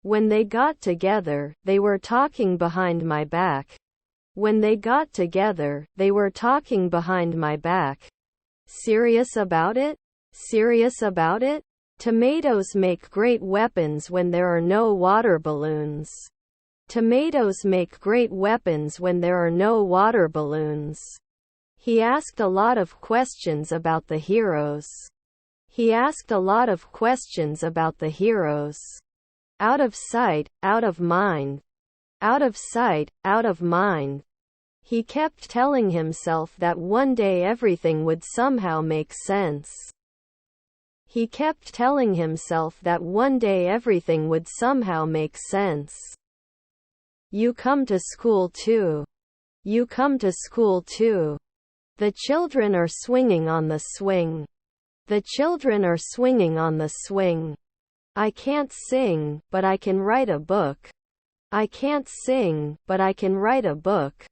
When they got together, they were talking behind my back. When they got together, they were talking behind my back. Serious about it? Serious about it? Tomatoes make great weapons when there are no water balloons. Tomatoes make great weapons when there are no water balloons. He asked a lot of questions about the heroes. He asked a lot of questions about the heroes. Out of sight, out of mind. Out of sight, out of mind. He kept telling himself that one day everything would somehow make sense. He kept telling himself that one day everything would somehow make sense. You come to school too. You come to school too. The children are swinging on the swing. The children are swinging on the swing. I can't sing, but I can write a book. I can't sing, but I can write a book.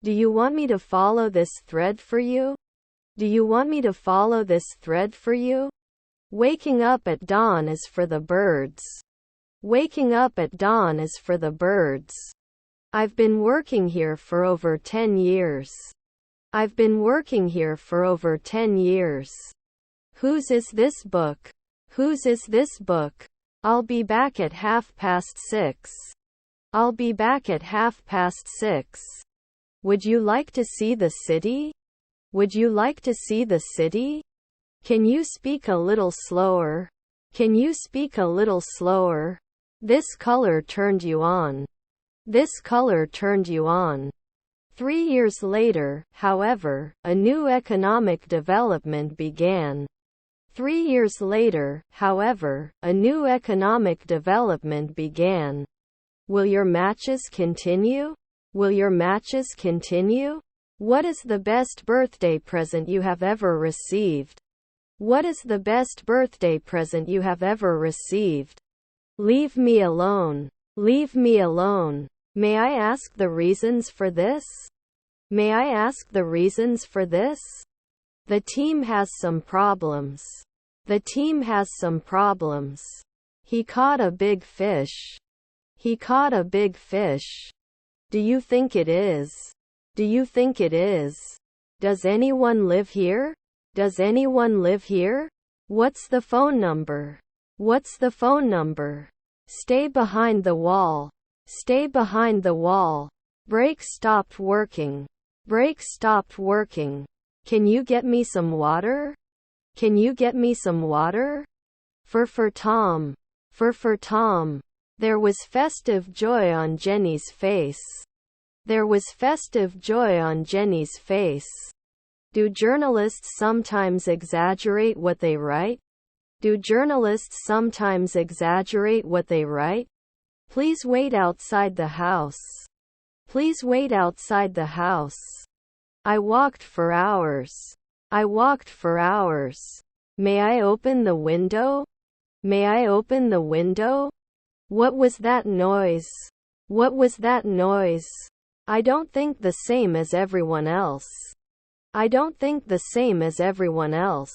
Do you want me to follow this thread for you? Do you want me to follow this thread for you? Waking up at dawn is for the birds. Waking up at dawn is for the birds. I've been working here for over 10 years. I've been working here for over 10 years. Whose is this book? Whose is this book? I'll be back at 6:30. I'll be back at 6:30. Would you like to see the city? Would you like to see the city? Can you speak a little slower? Can you speak a little slower? This color turned you on. This color turned you on. 3 years later, however, a new economic development began. 3 years later, however, a new economic development began. Will your matches continue? Will your matches continue? What is the best birthday present you have ever received? What is the best birthday present you have ever received? Leave me alone. Leave me alone. May I ask the reasons for this? May I ask the reasons for this? The team has some problems. The team has some problems. He caught a big fish. He caught a big fish. Do you think it is? Do you think it is? Does anyone live here? Does anyone live here? What's the phone number? What's the phone number? Stay behind the wall. Stay behind the wall. Brake stopped working. Brake stopped working. Can you get me some water? Can you get me some water? For Tom. For Tom. There was festive joy on Jenny's face. There was festive joy on Jenny's face. Do journalists sometimes exaggerate what they write? Do journalists sometimes exaggerate what they write? Please wait outside the house. Please wait outside the house. I walked for hours. I walked for hours. May I open the window? May I open the window? What was that noise? What was that noise? I don't think the same as everyone else. I don't think the same as everyone else.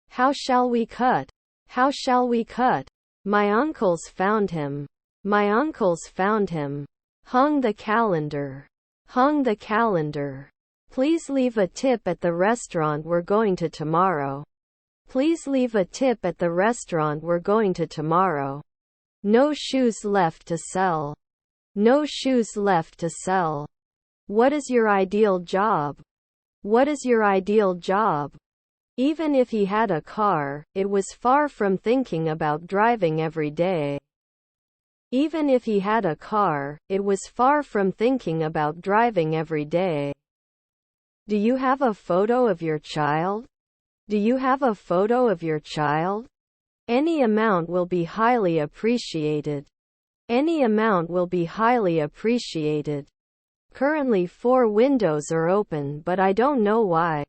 How shall we cut? How shall we cut? My uncles found him. My uncles found him. Hung the calendar. Hung the calendar. Please leave a tip at the restaurant we're going to tomorrow. Please leave a tip at the restaurant we're going to tomorrow. No shoes left to sell. No shoes left to sell. What is your ideal job? What is your ideal job? Even if he had a car, it was far from thinking about driving every day. Even if he had a car, it was far from thinking about driving every day. Do you have a photo of your child? Do you have a photo of your child? Any amount will be highly appreciated. Any amount will be highly appreciated. Currently 4 windows are open, but I don't know why.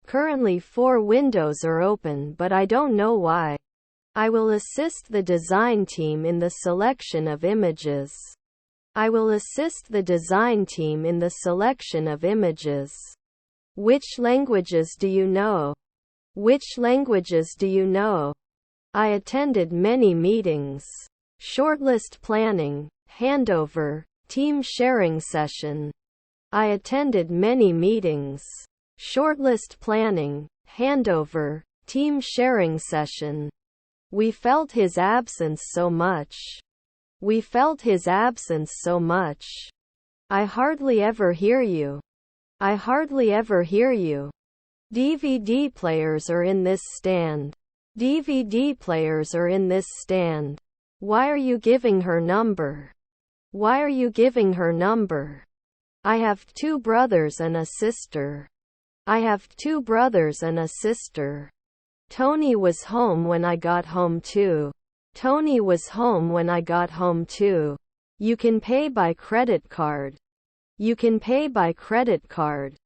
Currently 4 windows are open, but I don't know why. I will assist the design team in the selection of images. I will assist the design team in the selection of images. Which languages do you know? Which languages do you know? I attended many meetings. Shortlist planning, handover, team sharing session. I attended many meetings. Shortlist planning, handover, team sharing session. We felt his absence so much. We felt his absence so much. I hardly ever hear you. I hardly ever hear you. DVD players are in this stand. DVD players are in this stand. Why are you giving her number? Why are you giving her number? I have 2 brothers and a sister. I have 2 brothers and a sister. Tony was home when I got home too. Tony was home when I got home too. You can pay by credit card. You can pay by credit card.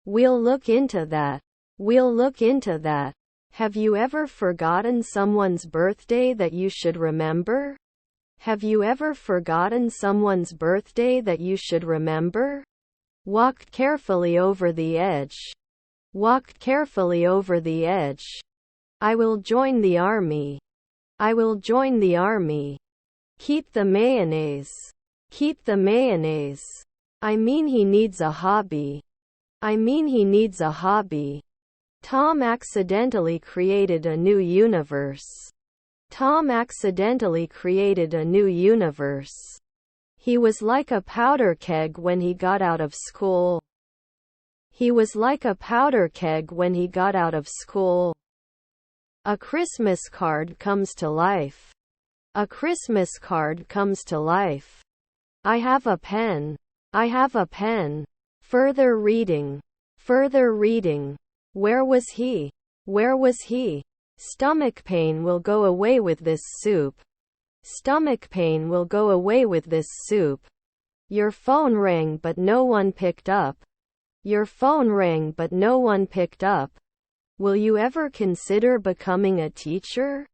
We'll look into that. We'll look into that. Have you ever forgotten someone's birthday that you should remember? Have you ever forgotten someone's birthday that you should remember? Walked carefully over the edge. Walked carefully over the edge. I will join the army. I will join the army. Keep the mayonnaise. Keep the mayonnaise. I mean he needs a hobby. I mean he needs a hobby. Tom accidentally created a new universe. Tom accidentally created a new universe. He was like a powder keg when he got out of school. He was like a powder keg when he got out of school. A Christmas card comes to life. A Christmas card comes to life. I have a pen. I have a pen. Further reading. Further reading. Where was he? Where was he? Stomach pain will go away with this soup. Stomach pain will go away with this soup. Your phone rang but no one picked up. Your phone rang but no one picked up. Will you ever consider becoming a teacher?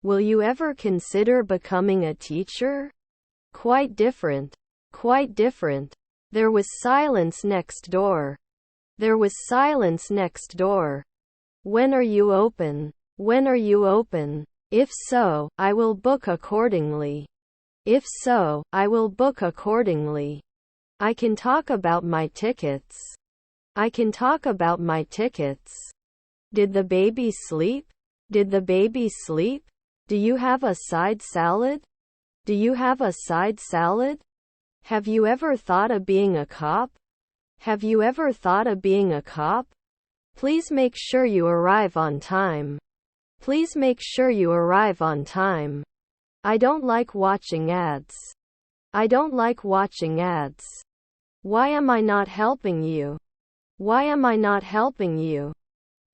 Will you ever consider becoming a teacher? Quite different. Quite different. There was silence next door. There was silence next door. When are you open? When are you open? If so, I will book accordingly. If so, I will book accordingly. I can talk about my tickets. I can talk about my tickets. Did the baby sleep? Did the baby sleep? Do you have a side salad? Do you have a side salad? Have you ever thought of being a cop? Have you ever thought of being a cop? Please make sure you arrive on time. Please make sure you arrive on time. I don't like watching ads. I don't like watching ads. Why am I not helping you? Why am I not helping you?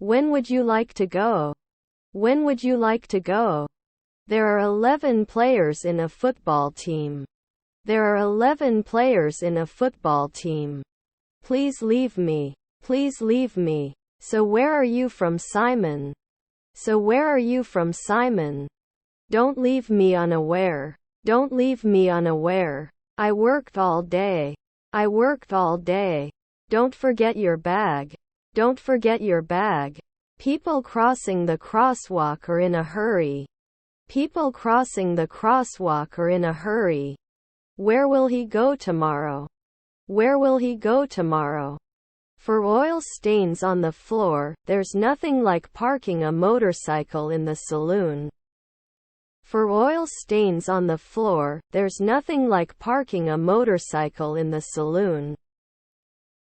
When would you like to go? When would you like to go? There are 11 players in a football team. There are 11 players in a football team. Please leave me. Please leave me. So where are you from, Simon? So where are you from, Simon? Don't leave me unaware. Don't leave me unaware. I worked all day. I worked all day. Don't forget your bag. Don't forget your bag. People crossing the crosswalk are in a hurry. People crossing the crosswalk are in a hurry. Where will he go tomorrow? Where will he go tomorrow? For oil stains on the floor, there's nothing like parking a motorcycle in the saloon. For oil stains on the floor, there's nothing like parking a motorcycle in the saloon.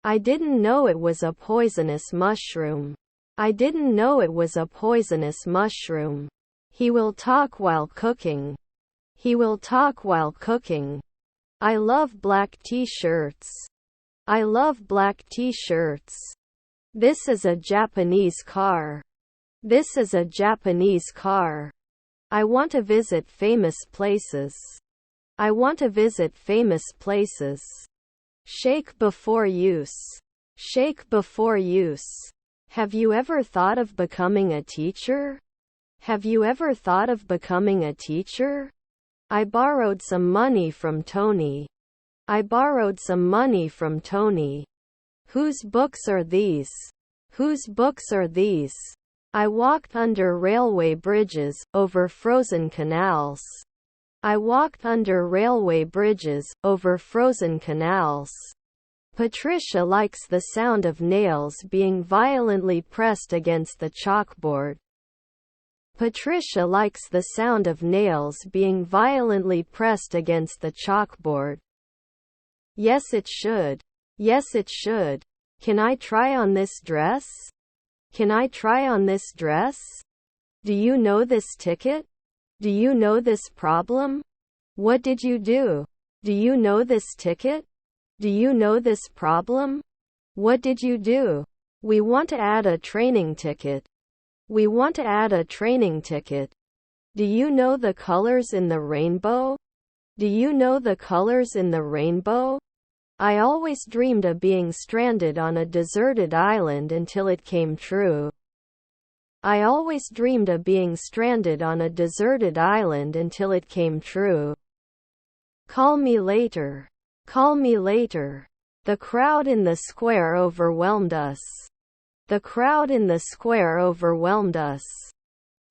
I didn't know it was a poisonous mushroom. I didn't know it was a poisonous mushroom. He will talk while cooking. He will talk while cooking. I love black t-shirts. I love black t-shirts. This is a Japanese car. This is a Japanese car. I want to visit famous places. I want to visit famous places. Shake before use. Shake before use. Have you ever thought of becoming a teacher? Have you ever thought of becoming a teacher? I borrowed some money from Tony. I borrowed some money from Tony. Whose books are these? Whose books are these? I walked under railway bridges, over frozen canals. I walked under railway bridges, over frozen canals. Patricia likes the sound of nails being violently pressed against the chalkboard. Patricia likes the sound of nails being violently pressed against the chalkboard. Yes, it should. Yes, it should. Can I try on this dress? Can I try on this dress? Do you know this ticket? Do you know this problem? What did you do? Do you know this ticket? Do you know this problem? What did you do? We want to add a training ticket. We want to add a training ticket. Do you know the colors in the rainbow? Do you know the colors in the rainbow? I always dreamed of being stranded on a deserted island until it came true. I always dreamed of being stranded on a deserted island until it came true. Call me later. Call me later. The crowd in the square overwhelmed us. The crowd in the square overwhelmed us.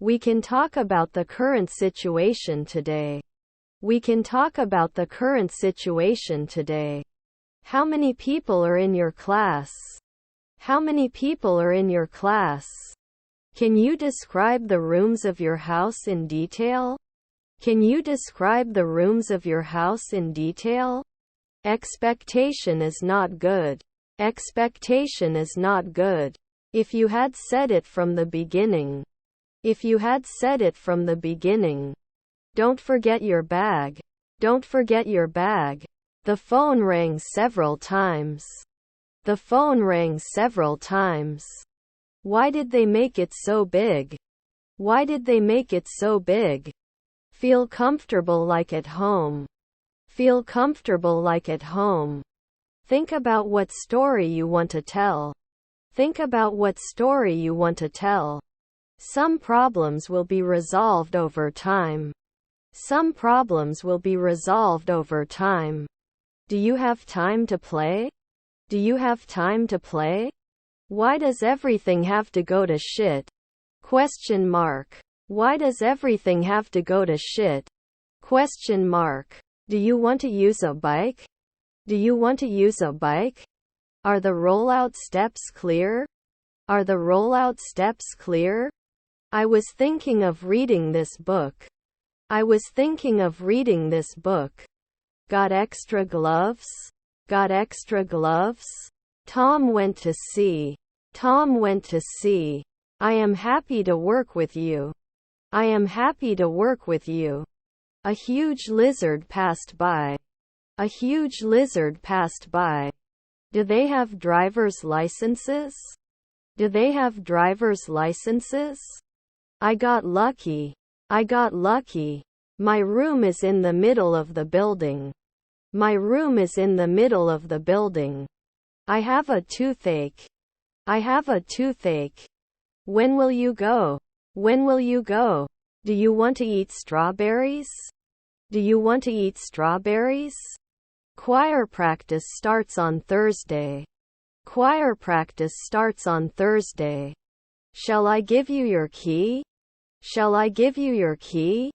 We can talk about the current situation today. We can talk about the current situation today. How many people are in your class? How many people are in your class? Can you describe the rooms of your house in detail? Can you describe the rooms of your house in detail? Expectation is not good. Expectation is not good. If you had said it from the beginning. If you had said it from the beginning. Don't forget your bag. Don't forget your bag. The phone rang several times. The phone rang several times. Why did they make it so big? Why did they make it so big? Feel comfortable like at home. Feel comfortable like at home. Think about what story you want to tell. Think about what story you want to tell. Some problems will be resolved over time. Some problems will be resolved over time. Do you have time to play? Do you have time to play? Why does everything have to go to shit? Question mark. Why does everything have to go to shit? Question mark. Do you want to use a bike? Do you want to use a bike? Are the rollout steps clear? Are the rollout steps clear? I was thinking of reading this book. I was thinking of reading this book. Got extra gloves? Got extra gloves? Tom went to sea. Tom went to sea. I am happy to work with you. I am happy to work with you. A huge lizard passed by. A huge lizard passed by. Do they have driver's licenses? Do they have driver's licenses? I got lucky. I got lucky. My room is in the middle of the building. My room is in the middle of the building. I have a toothache. I have a toothache. When will you go? When will you go? Do you want to eat strawberries? Do you want to eat strawberries? Choir practice starts on Thursday. Choir practice starts on Thursday. Shall I give you your key? Shall I give you your key?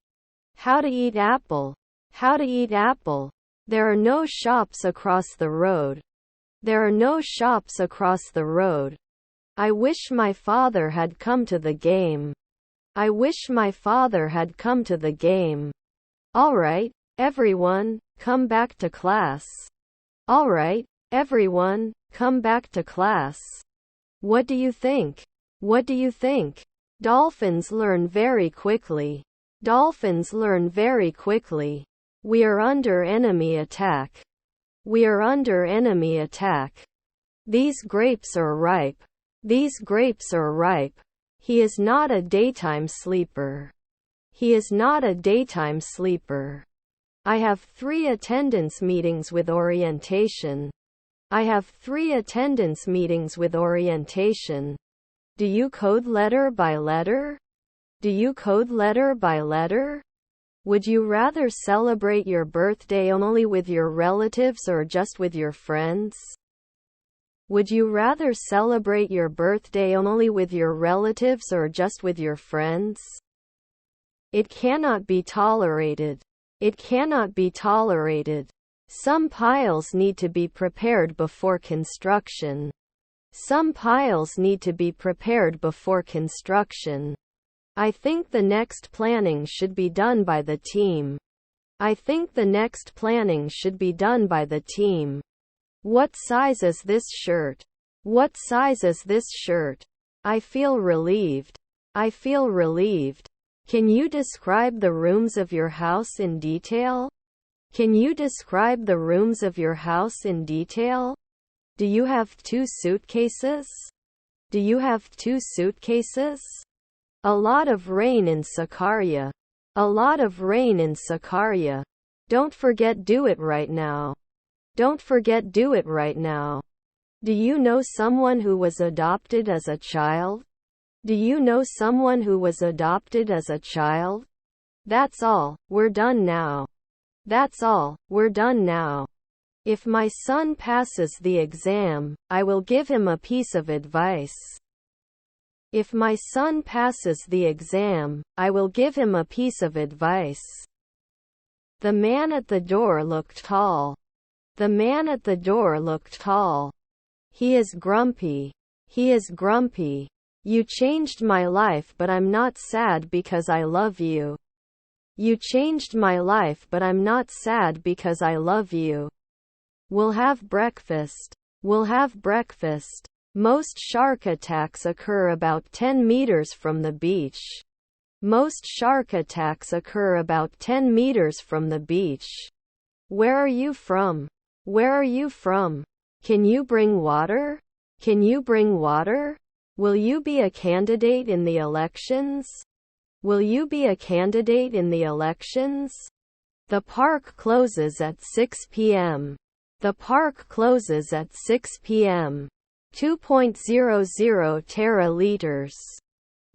How to eat apple. How to eat apple. There are no shops across the road. There are no shops across the road. I wish my father had come to the game. I wish my father had come to the game. All right, everyone, come back to class. All right, everyone, come back to class. What do you think? What do you think? Dolphins learn very quickly. Dolphins learn very quickly. We are under enemy attack. We are under enemy attack. These grapes are ripe. These grapes are ripe. He is not a daytime sleeper. He is not a daytime sleeper. I have 3 attendance meetings with orientation. I have 3 attendance meetings with orientation. Do you code letter by letter? Do you code letter by letter? Would you rather celebrate your birthday only with your relatives or just with your friends? Would you rather celebrate your birthday only with your relatives or just with your friends? It cannot be tolerated. It cannot be tolerated. Some piles need to be prepared before construction. Some piles need to be prepared before construction. I think the next planning should be done by the team. I think the next planning should be done by the team. What size is this shirt? What size is this shirt? I feel relieved. I feel relieved. Can you describe the rooms of your house in detail? Can you describe the rooms of your house in detail? Do you have 2 suitcases? Do you have 2 suitcases? A lot of rain in Sakarya. A lot of rain in Sakarya. Don't forget, do it right now. Don't forget, do it right now. Do you know someone who was adopted as a child? Do you know someone who was adopted as a child? That's all, we're done now. That's all, we're done now. If my son passes the exam, I will give him a piece of advice. If my son passes the exam, I will give him a piece of advice. The man at the door looked tall. The man at the door looked tall. He is grumpy. He is grumpy. You changed my life, but I'm not sad because I love you. You changed my life, but I'm not sad because I love you. We'll have breakfast. We'll have breakfast. Most shark attacks occur about 10 meters from the beach. Most shark attacks occur about 10 meters from the beach. Where are you from? Where are you from? Can you bring water? Can you bring water? Will you be a candidate in the elections? Will you be a candidate in the elections? The park closes at 6 p.m. The park closes at 6 p.m. 2.00 teraliters.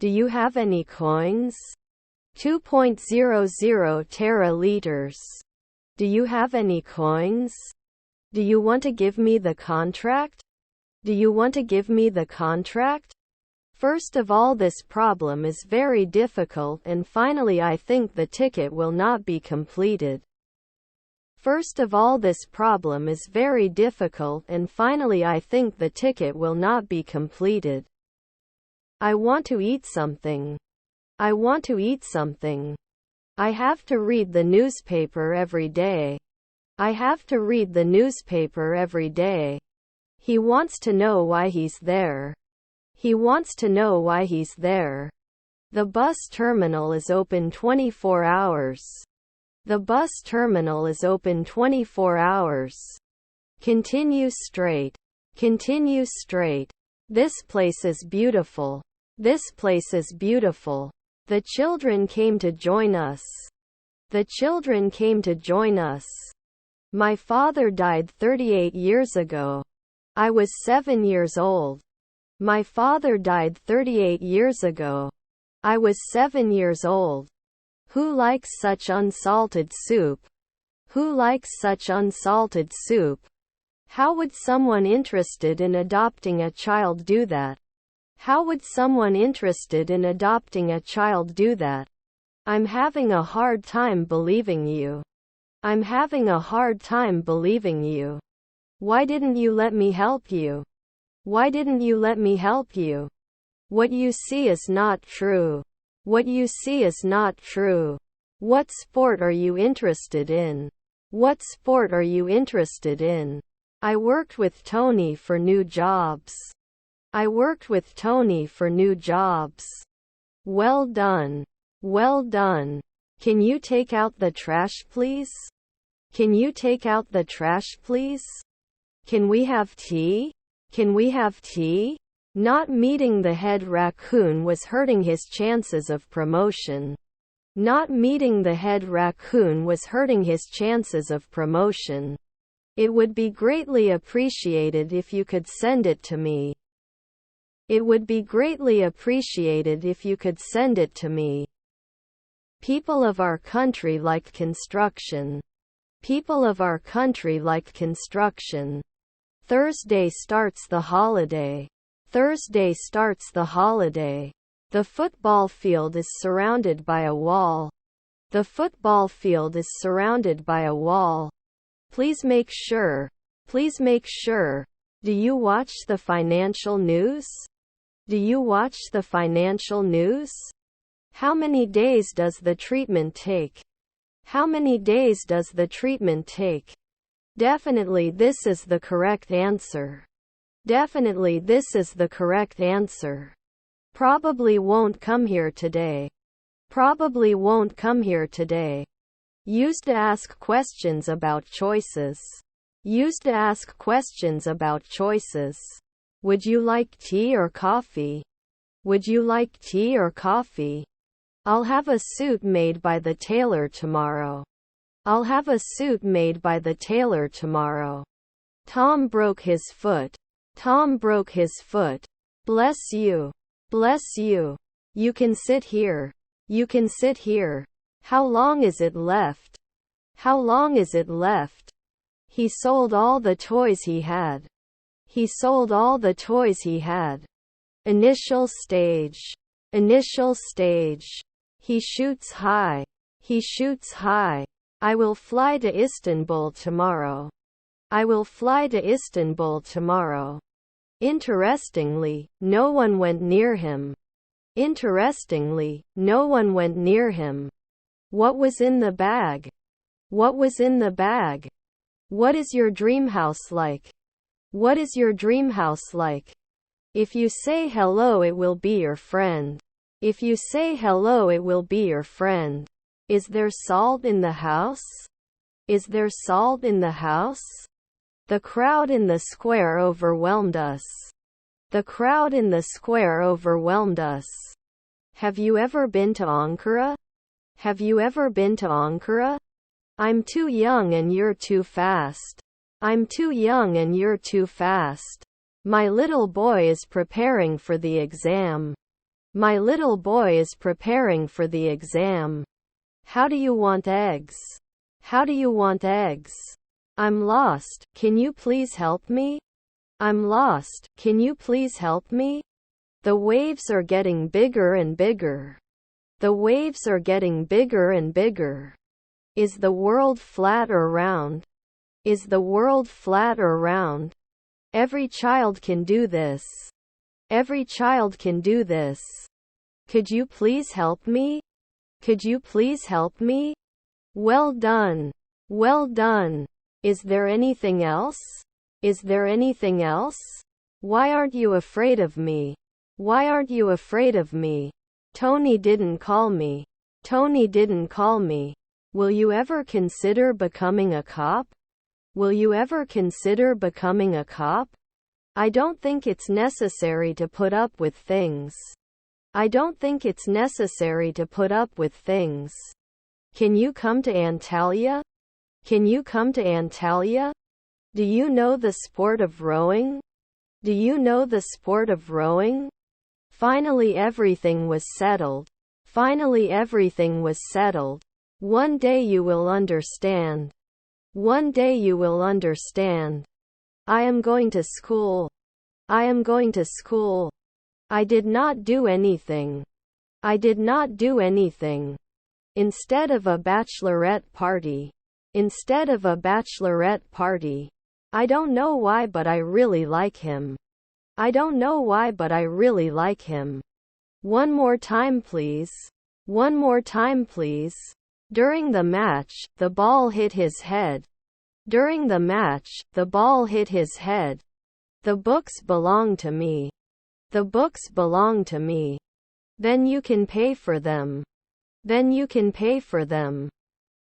Do you have any coins? 2.00 teraliters. Do you have any coins? Do you want to give me the contract? Do you want to give me the contract? First of all, this problem is very difficult, and finally I think the ticket will not be completed. First of all, this problem is very difficult, and finally I think the ticket will not be completed. I want to eat something. I want to eat something. I have to read the newspaper every day. I have to read the newspaper every day. He wants to know why he's there. He wants to know why he's there. The bus terminal is open 24 hours. The bus terminal is open 24 hours. Continue straight. Continue straight. This place is beautiful. This place is beautiful. The children came to join us. The children came to join us. My father died 38 years ago. I was 7 years old. My father died 38 years ago. I was 7 years old. Who likes such unsalted soup? Who likes such unsalted soup? How would someone interested in adopting a child do that? How would someone interested in adopting a child do that? I'm having a hard time believing you. I'm having a hard time believing you. Why didn't you let me help you? Why didn't you let me help you? What you see is not true. What you see is not true. What sport are you interested in? What sport are you interested in? I worked with Tony for new jobs. I worked with Tony for new jobs. Well done. Well done. Can you take out the trash, please? Can you take out the trash, please? Can we have tea? Can we have tea? Not meeting the head raccoon was hurting his chances of promotion. Not meeting the head raccoon was hurting his chances of promotion. It would be greatly appreciated if you could send it to me. It would be greatly appreciated if you could send it to me. People of our country like construction. People of our country like construction. Thursday starts the holiday. Thursday starts the holiday. The football field is surrounded by a wall. The football field is surrounded by a wall. Please make sure. Please make sure. Do you watch the financial news? Do you watch the financial news? How many days does the treatment take? How many days does the treatment take? Definitely this is the correct answer. Definitely this is the correct answer. Probably won't come here today. Probably won't come here today. Used to ask questions about choices. Used to ask questions about choices. Would you like tea or coffee? Would you like tea or coffee? I'll have a suit made by the tailor tomorrow. I'll have a suit made by the tailor tomorrow. Tom broke his foot. Tom broke his foot. Bless you. Bless you. You can sit here. You can sit here. How long is it left? How long is it left? He sold all the toys he had. He sold all the toys he had. Initial stage. Initial stage. He shoots high. He shoots high. I will fly to Istanbul tomorrow. I will fly to Istanbul tomorrow. Interestingly, no one went near him. Interestingly, no one went near him. What was in the bag? What was in the bag? What is your dream house like? What is your dream house like? If you say hello, it will be your friend. If you say hello, it will be your friend. Is there salt in the house? Is there salt in the house? The crowd in the square overwhelmed us. The crowd in the square overwhelmed us. Have you ever been to Ankara? Have you ever been to Ankara? I'm too young and you're too fast. I'm too young and you're too fast. My little boy is preparing for the exam. My little boy is preparing for the exam. How do you want eggs? How do you want eggs? I'm lost. Can you please help me? I'm lost. Can you please help me? The waves are getting bigger and bigger. The waves are getting bigger and bigger. Is the world flat or round? Is the world flat or round? Every child can do this. Every child can do this. Could you please help me? Could you please help me? Well done. Well done. Is there anything else? Is there anything else? Why aren't you afraid of me? Why aren't you afraid of me? Tony didn't call me. Tony didn't call me. Will you ever consider becoming a cop? Will you ever consider becoming a cop? I don't think it's necessary to put up with things. I don't think it's necessary to put up with things. Can you come to Antalya? Can you come to Antalya? Do you know the sport of rowing? Do you know the sport of rowing? Finally everything was settled. Finally everything was settled. One day you will understand. One day you will understand. I am going to school. I am going to school. I did not do anything. I did not do anything. Instead of a bachelorette party. Instead of a bachelorette party. I don't know why, but I really like him. I don't know why, but I really like him. One more time, please. One more time, please. During the match, the ball hit his head. During the match, the ball hit his head. The books belong to me. The books belong to me. Then you can pay for them. Then you can pay for them.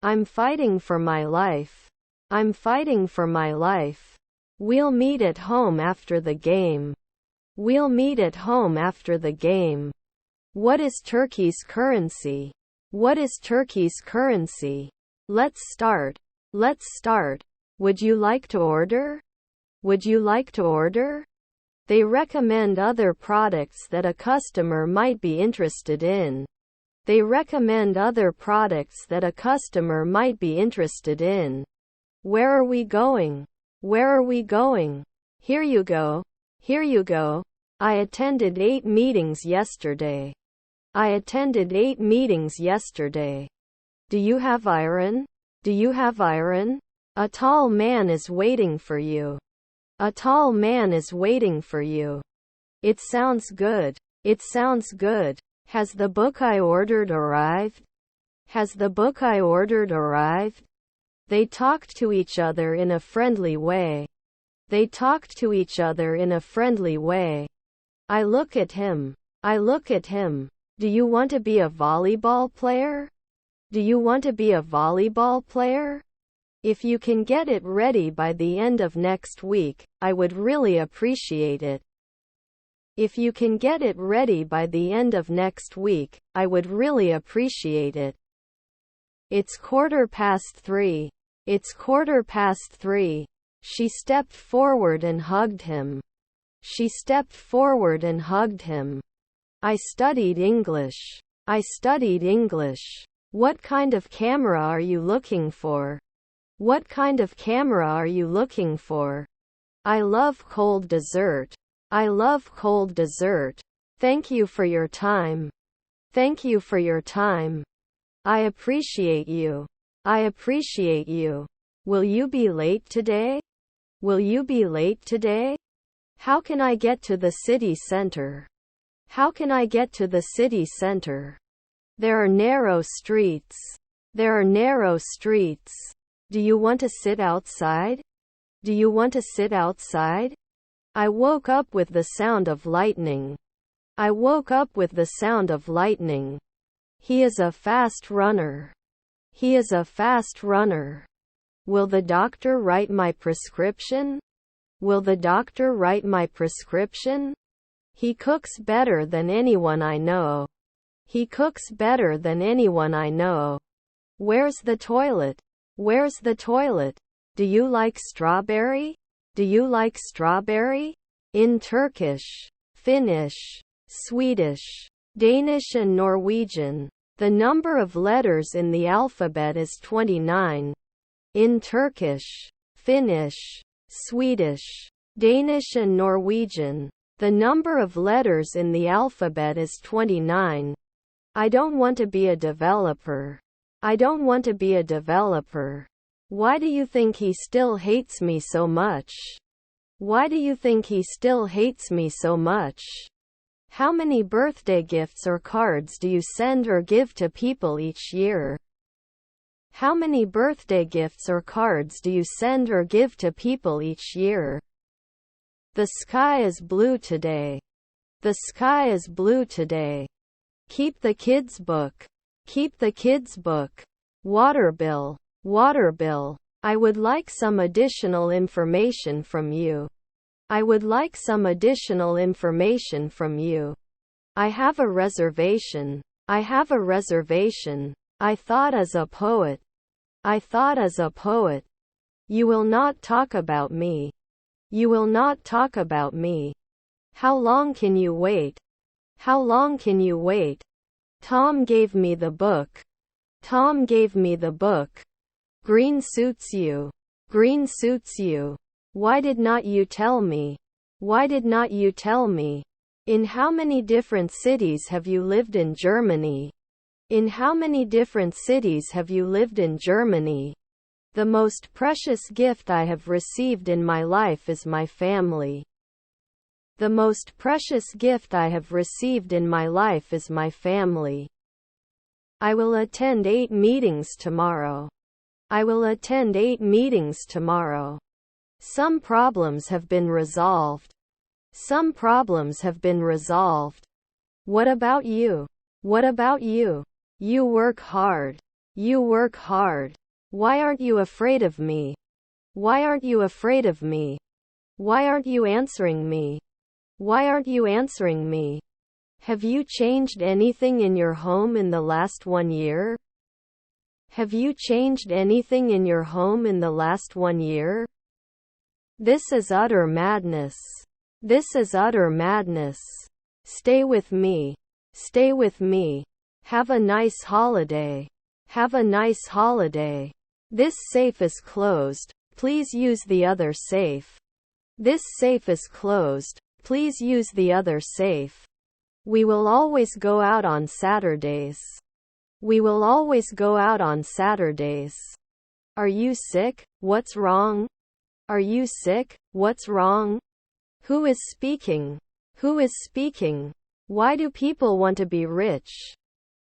I'm fighting for my life. I'm fighting for my life. We'll meet at home after the game. We'll meet at home after the game. What is Turkey's currency? What is Turkey's currency? Let's start. Let's start. Would you like to order? Would you like to order? They recommend other products that a customer might be interested in. They recommend other products that a customer might be interested in. Where are we going? Where are we going? Here you go. Here you go. I attended 8 meetings yesterday. I attended 8 meetings yesterday. Do you have iron? Do you have iron? A tall man is waiting for you. A tall man is waiting for you. It sounds good. It sounds good. Has the book I ordered arrived? Has the book I ordered arrived? They talked to each other in a friendly way. They talked to each other in a friendly way. I look at him. I look at him. Do you want to be a volleyball player? Do you want to be a volleyball player? If you can get it ready by the end of next week, I would really appreciate it. If you can get it ready by the end of next week, I would really appreciate it. It's 3:15. It's 3:15. She stepped forward and hugged him. She stepped forward and hugged him. I studied English. I studied English. What kind of camera are you looking for? What kind of camera are you looking for? I love cold dessert. I love cold dessert. Thank you for your time. Thank you for your time. I appreciate you. I appreciate you. Will you be late today? Will you be late today? How can I get to the city center? How can I get to the city center? There are narrow streets. There are narrow streets. Do you want to sit outside? Do you want to sit outside? I woke up with the sound of lightning. I woke up with the sound of lightning. He is a fast runner. He is a fast runner. Will the doctor write my prescription? Will the doctor write my prescription? He cooks better than anyone I know. He cooks better than anyone I know. Where's the toilet? Where's the toilet? Do you like strawberry? Do you like strawberry? In Turkish, Finnish, Swedish, Danish and Norwegian, the number of letters in the alphabet is 29. In Turkish, Finnish, Swedish, Danish and Norwegian, the number of letters in the alphabet is 29. I don't want to be a developer. I don't want to be a developer. Why do you think he still hates me so much? Why do you think he still hates me so much? How many birthday gifts or cards do you send or give to people each year? How many birthday gifts or cards do you send or give to people each year? The sky is blue today. The sky is blue today. Keep the kids' book. Keep the kids' book. Water bill. Water bill. I would like some additional information from you. I would like some additional information from you. I have a reservation. I have a reservation. I thought as a poet. I thought as a poet. You will not talk about me. You will not talk about me. How long can you wait? How long can you wait? Tom gave me the book. Tom gave me the book. Green suits you. Green suits you. Why did not you tell me? Why did not you tell me? In how many different cities have you lived in Germany? In how many different cities have you lived in Germany? The most precious gift I have received in my life is my family. The most precious gift I have received in my life is my family. I will attend 8 meetings tomorrow. I will attend 8 meetings tomorrow. Some problems have been resolved. Some problems have been resolved. What about you? What about you? You work hard. You work hard. Why aren't you afraid of me? Why aren't you afraid of me? Why aren't you answering me? Why aren't you answering me? Have you changed anything in your home in the last 1 year? Have you changed anything in your home in the last 1 year? This is utter madness. This is utter madness. Stay with me. Stay with me. Have a nice holiday. Have a nice holiday. This safe is closed. Please use the other safe. This safe is closed. Please use the other safe. We will always go out on Saturdays. We will always go out on Saturdays. Are you sick? What's wrong? Are you sick? What's wrong? Who is speaking? Who is speaking? Why do people want to be rich?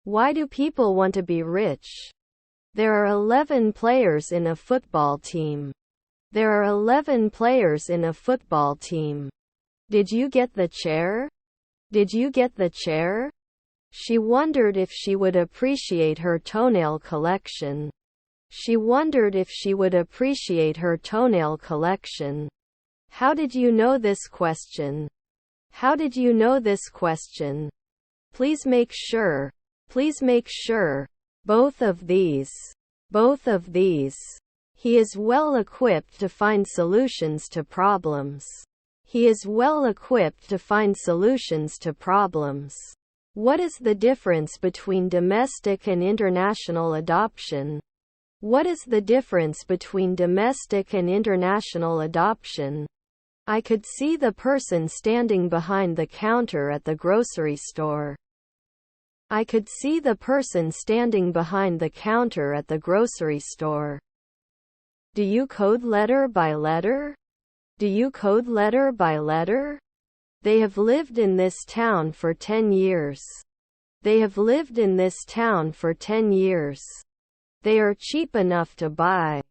Why do people want to be rich? There are 11 players in a football team. There are 11 players in a football team. Did you get the chair? Did you get the chair? She wondered if she would appreciate her toenail collection. She wondered if she would appreciate her toenail collection. How did you know this question? How did you know this question? Please make sure. Please make sure. Both of these. Both of these. He is well equipped to find solutions to problems. He is well equipped to find solutions to problems. What is the difference between domestic and international adoption? What is the difference between domestic and international adoption? I could see the person standing behind the counter at the grocery store. I could see the person standing behind the counter at the grocery store. Do you code letter by letter? Do you code letter by letter? They have lived in this town for 10 years. They have lived in this town for 10 years. They are cheap enough to buy.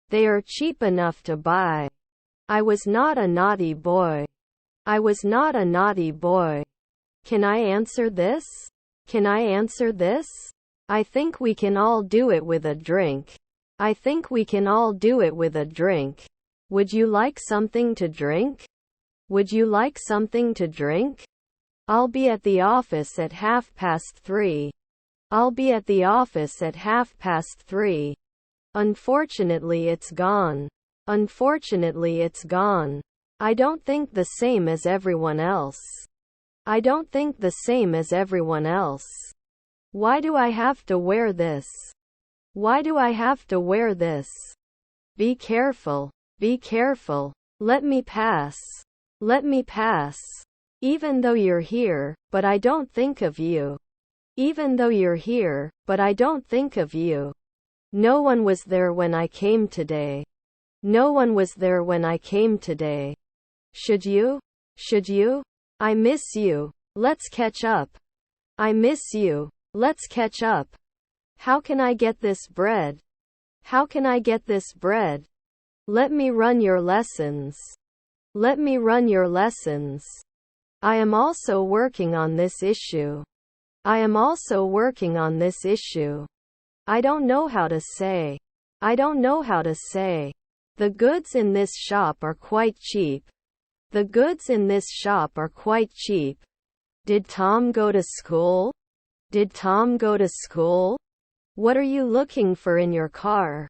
They are cheap enough to buy. I was not a naughty boy. I was not a naughty boy. Can I answer this? Can I answer this? I think we can all do it with a drink. I think we can all do it with a drink. Would you like something to drink? Would you like something to drink? I'll be at the office at 3:30. I'll be at the office at 3:30. Unfortunately, it's gone. Unfortunately, it's gone. I don't think the same as everyone else. I don't think the same as everyone else. Why do I have to wear this? Why do I have to wear this? Be careful. Be careful. Let me pass. Let me pass. Even though you're here, but I don't think of you. Even though you're here, but I don't think of you. No one was there when I came today. No one was there when I came today. Should you? Should you? I miss you. Let's catch up. I miss you. Let's catch up. How can I get this bread? How can I get this bread? Let me run your lessons. Let me run your lessons. I am also working on this issue. I am also working on this issue. I don't know how to say. I don't know how to say. The goods in this shop are quite cheap. The goods in this shop are quite cheap. Did Tom go to school? Did Tom go to school? What are you looking for in your car?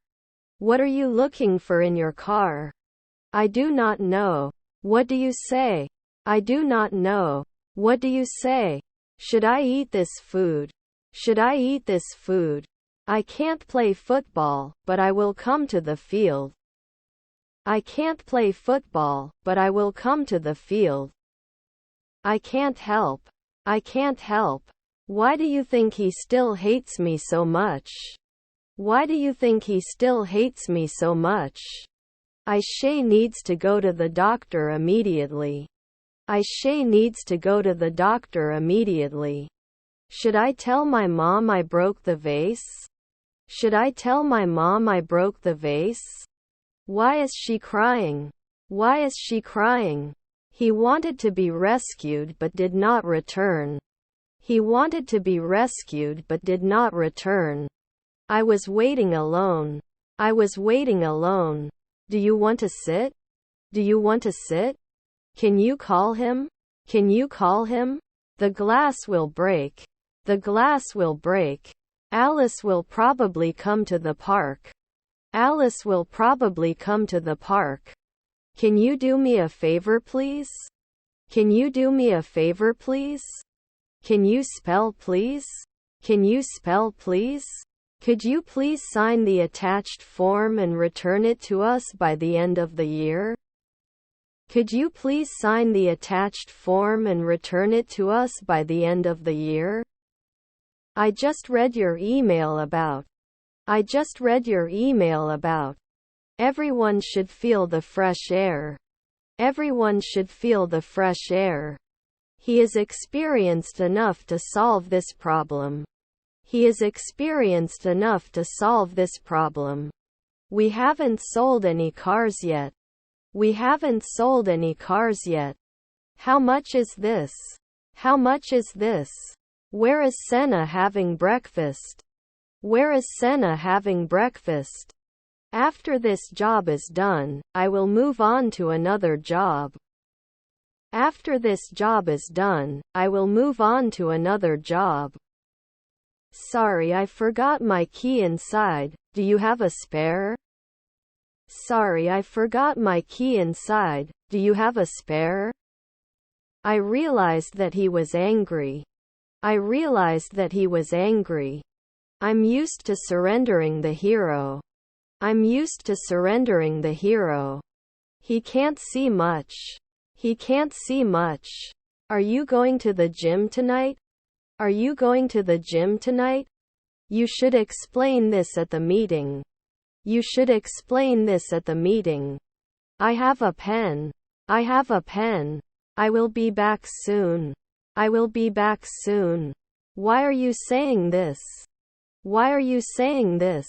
What are you looking for in your car? I do not know. What do you say? I do not know. What do you say? Should I eat this food? Should I eat this food? I can't play football, but I will come to the field. I can't play football, but I will come to the field. I can't help. I can't help. Why do you think he still hates me so much? Why do you think he still hates me so much? Aisha needs to go to the doctor immediately. Aisha needs to go to the doctor immediately. Should I tell my mom I broke the vase? Should I tell my mom I broke the vase? Why is she crying? Why is she crying? He wanted to be rescued but did not return. He wanted to be rescued but did not return. I was waiting alone. I was waiting alone. Do you want to sit? Do you want to sit? Can you call him? Can you call him? The glass will break. The glass will break. Alice will probably come to the park. Alice will probably come to the park. Can you do me a favor, please? Can you do me a favor, please? Can you spell, please? Can you spell, please? Could you please sign the attached form and return it to us by the end of the year? Could you please sign the attached form and return it to us by the end of the year? I just read your email about. I just read your email about. Everyone should feel the fresh air. Everyone should feel the fresh air. He is experienced enough to solve this problem. He is experienced enough to solve this problem. We haven't sold any cars yet. We haven't sold any cars yet. How much is this? How much is this? Where is Senna having breakfast? Where is Senna having breakfast? After this job is done, I will move on to another job. After this job is done, I will move on to another job. Sorry, I forgot my key inside. Do you have a spare? Sorry, I forgot my key inside. Do you have a spare? I realized that he was angry. I realized that he was angry. I'm used to surrendering the hero. I'm used to surrendering the hero. He can't see much. He can't see much. Are you going to the gym tonight? Are you going to the gym tonight? You should explain this at the meeting. You should explain this at the meeting. I have a pen. I have a pen. I will be back soon. I will be back soon. Why are you saying this? Why are you saying this?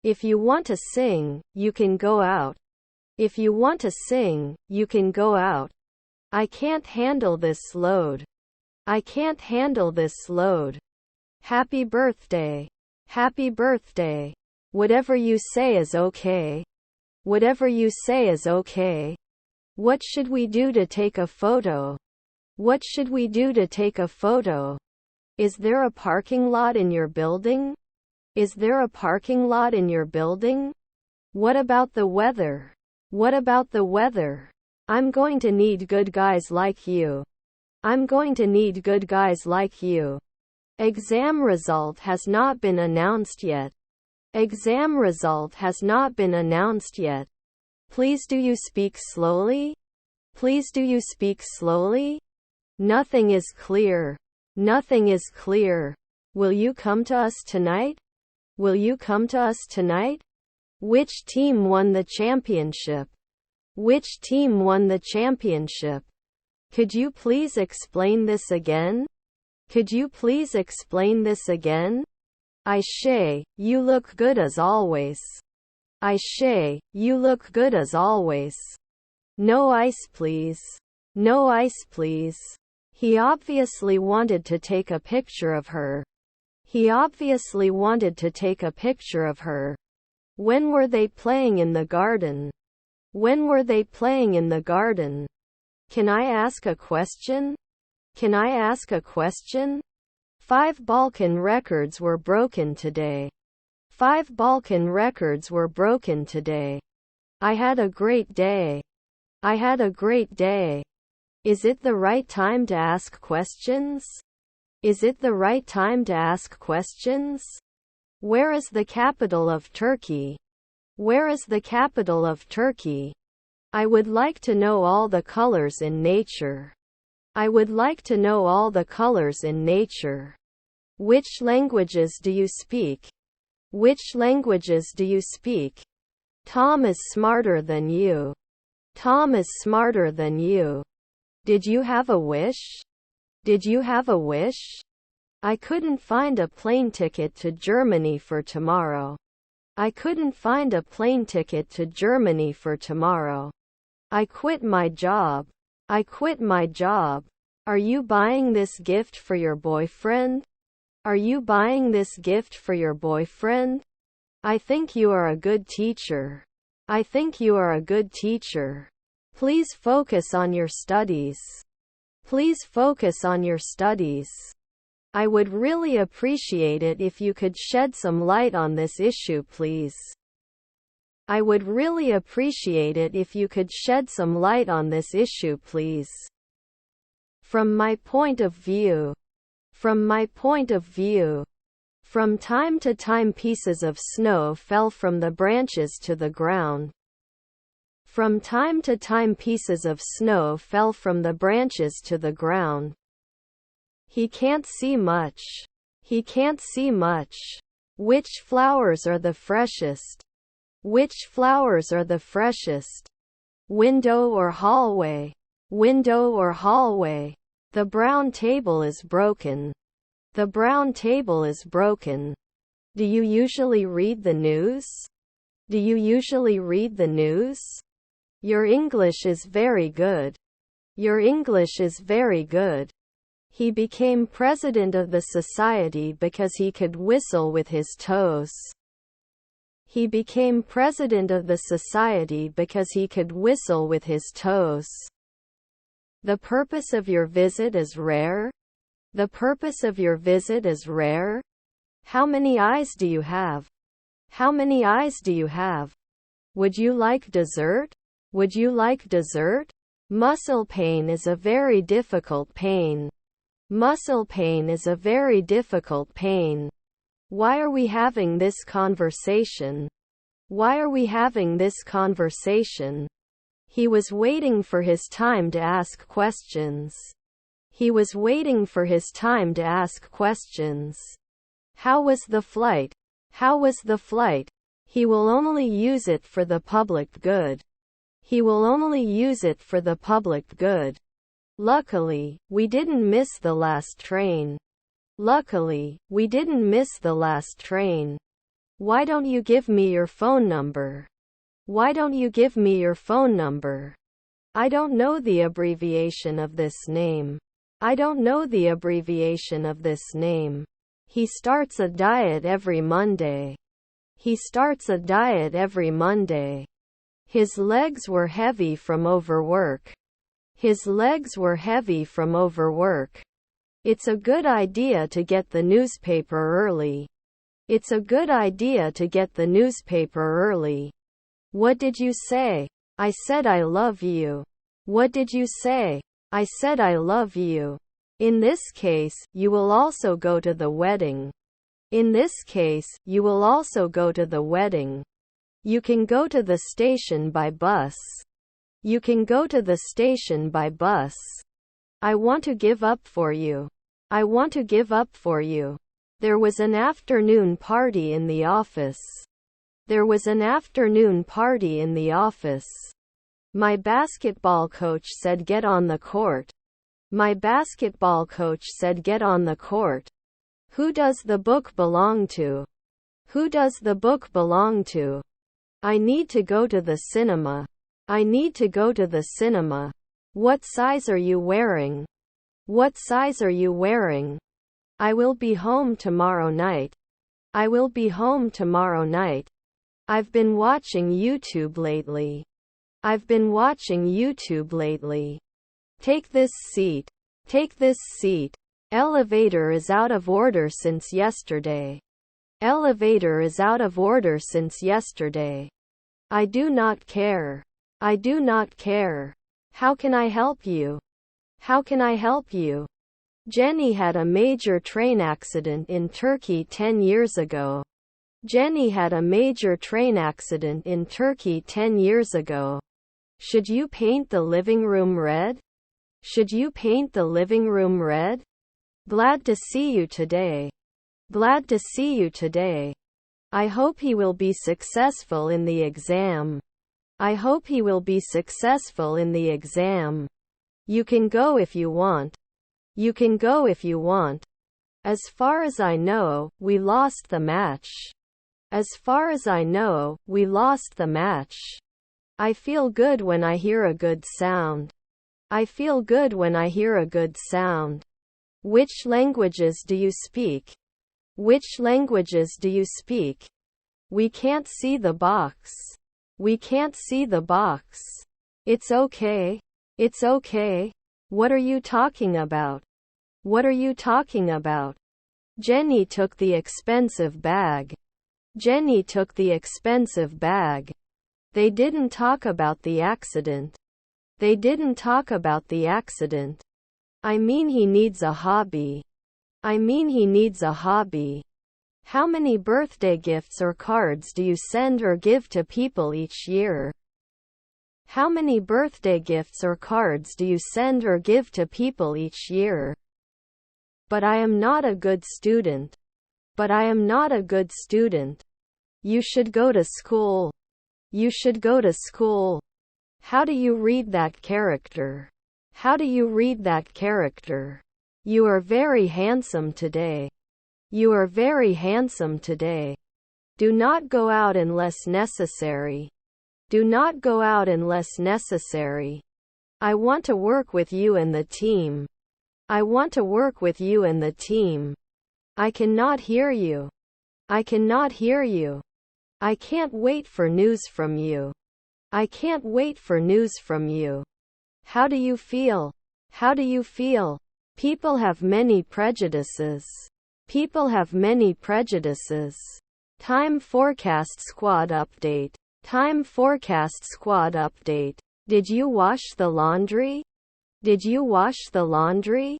If you want to sing, you can go out. If you want to sing, you can go out. I can't handle this load. I can't handle this load. Happy birthday. Happy birthday. Whatever you say is okay. Whatever you say is okay. What should we do to take a photo? What should we do to take a photo? Is there a parking lot in your building? Is there a parking lot in your building? What about the weather? What about the weather? I'm going to need good guys like you. I'm going to need good guys like you. Exam result has not been announced yet. Exam result has not been announced yet. Please do you speak slowly? Please do you speak slowly? Nothing is clear. Nothing is clear. Will you come to us tonight? Will you come to us tonight? Which team won the championship? Which team won the championship? Could you please explain this again? Could you please explain this again? Aisha, you look good as always. Aisha, you look good as always. No ice please. No ice please. He obviously wanted to take a picture of her. He obviously wanted to take a picture of her. When were they playing in the garden? When were they playing in the garden? Can I ask a question? Can I ask a question? 5 Balkan records were broken today. 5 Balkan records were broken today. I had a great day. I had a great day. Is it the right time to ask questions? Is it the right time to ask questions? Where is the capital of Turkey? Where is the capital of Turkey? I would like to know all the colors in nature. I would like to know all the colors in nature. Which languages do you speak? Which languages do you speak? Tom is smarter than you. Tom is smarter than you. Did you have a wish? Did you have a wish? I couldn't find a plane ticket to Germany for tomorrow. I couldn't find a plane ticket to Germany for tomorrow. I quit my job. I quit my job. Are you buying this gift for your boyfriend? Are you buying this gift for your boyfriend? I think you are a good teacher. I think you are a good teacher. Please focus on your studies. Please focus on your studies. I would really appreciate it if you could shed some light on this issue, please. I would really appreciate it if you could shed some light on this issue, please. From my point of view. From my point of view. From time to time pieces of snow fell from the branches to the ground. From time to time pieces of snow fell from the branches to the ground. He can't see much. He can't see much. Which flowers are the freshest? Which flowers are the freshest? Window or hallway? Window or hallway? The brown table is broken. The brown table is broken. Do you usually read the news? Do you usually read the news? Your English is very good. Your English is very good. He became president of the society because he could whistle with his toes. He became president of the society because he could whistle with his toes. The purpose of your visit is rare? The purpose of your visit is rare? How many eyes do you have? How many eyes do you have? Would you like dessert? Would you like dessert? Muscle pain is a very difficult pain. Muscle pain is a very difficult pain. Why are we having this conversation? Why are we having this conversation? He was waiting for his time to ask questions. He was waiting for his time to ask questions. How was the flight? How was the flight? He will only use it for the public good. He will only use it for the public good. Luckily, we didn't miss the last train. Luckily, we didn't miss the last train. Why don't you give me your phone number? Why don't you give me your phone number? I don't know the abbreviation of this name. I don't know the abbreviation of this name. He starts a diet every Monday. He starts a diet every Monday. His legs were heavy from overwork. His legs were heavy from overwork. It's a good idea to get the newspaper early. It's a good idea to get the newspaper early. What did you say? I said I love you. What did you say? I said I love you. In this case, you will also go to the wedding. In this case, you will also go to the wedding. You can go to the station by bus. You can go to the station by bus. I want to give up for you. I want to give up for you. There was an afternoon party in the office. There was an afternoon party in the office. My basketball coach said get on the court. My basketball coach said get on the court. Who does the book belong to? Who does the book belong to? I need to go to the cinema. I need to go to the cinema. What size are you wearing? What size are you wearing? I will be home tomorrow night. I will be home tomorrow night. I've been watching YouTube lately. I've been watching YouTube lately. Take this seat. Take this seat. Elevator is out of order since yesterday. Elevator is out of order since yesterday. I do not care. I do not care. How can I help you? How can I help you? Jenny had a major train accident in Turkey 10 years ago. Jenny had a major train accident in Turkey 10 years ago. Should you paint the living room red? Should you paint the living room red? Glad to see you today. Glad to see you today. I hope he will be successful in the exam. I hope he will be successful in the exam. You can go if you want. You can go if you want. As far as I know, we lost the match. As far as I know, we lost the match. I feel good when I hear a good sound. I feel good when I hear a good sound. Which languages do you speak? Which languages do you speak? We can't see the box. We can't see the box. It's okay. It's okay. What are you talking about? What are you talking about? Jenny took the expensive bag. Jenny took the expensive bag. They didn't talk about the accident. They didn't talk about the accident. I mean he needs a hobby. I mean he needs a hobby. How many birthday gifts or cards do you send or give to people each year? How many birthday gifts or cards do you send or give to people each year? But I am not a good student. But I am not a good student. You should go to school. You should go to school. How do you read that character? How do you read that character? You are very handsome today. You are very handsome today. Do not go out unless necessary. Do not go out unless necessary. I want to work with you and the team. I want to work with you and the team. I cannot hear you. I cannot hear you. I can't wait for news from you. I can't wait for news from you. How do you feel? How do you feel? People have many prejudices. People have many prejudices. Time forecast squad update. Time forecast squad update. Did you wash the laundry? Did you wash the laundry?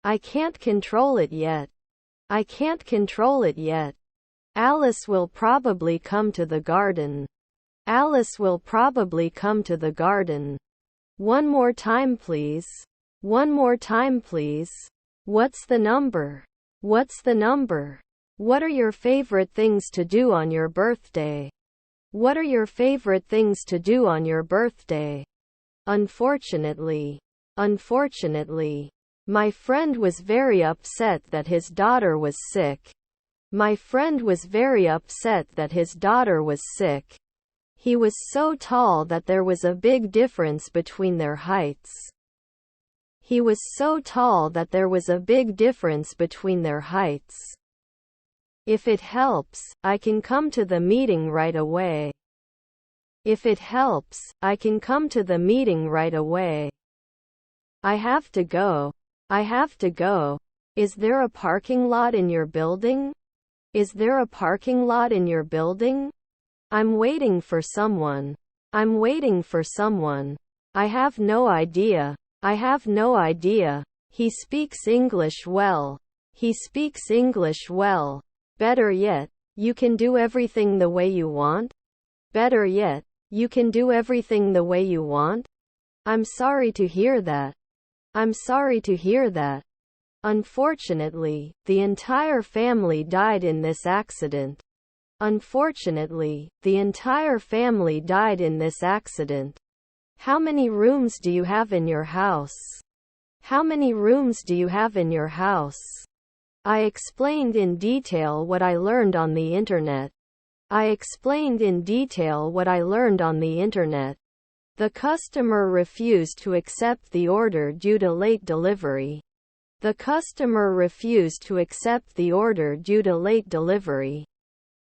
I can't control it yet. I can't control it yet. Alice will probably come to the garden. Alice will probably come to the garden. One more time please. One more time please. What's the number? What's the number? What are your favorite things to do on your birthday? What are your favorite things to do on your birthday? Unfortunately. Unfortunately. My friend was very upset that his daughter was sick. My friend was very upset that his daughter was sick. He was so tall that there was a big difference between their heights. He was so tall that there was a big difference between their heights. If it helps, I can come to the meeting right away. If it helps, I can come to the meeting right away. I have to go. I have to go. Is there a parking lot in your building? Is there a parking lot in your building? I'm waiting for someone. I'm waiting for someone. I have no idea. I have no idea. He speaks English well. He speaks English well. Better yet, you can do everything the way you want? Better yet, you can do everything the way you want? I'm sorry to hear that. I'm sorry to hear that. Unfortunately, the entire family died in this accident. Unfortunately, the entire family died in this accident. How many rooms do you have in your house? How many rooms do you have in your house? I explained in detail what I learned on the internet. I explained in detail what I learned on the internet. The customer refused to accept the order due to late delivery. The customer refused to accept the order due to late delivery.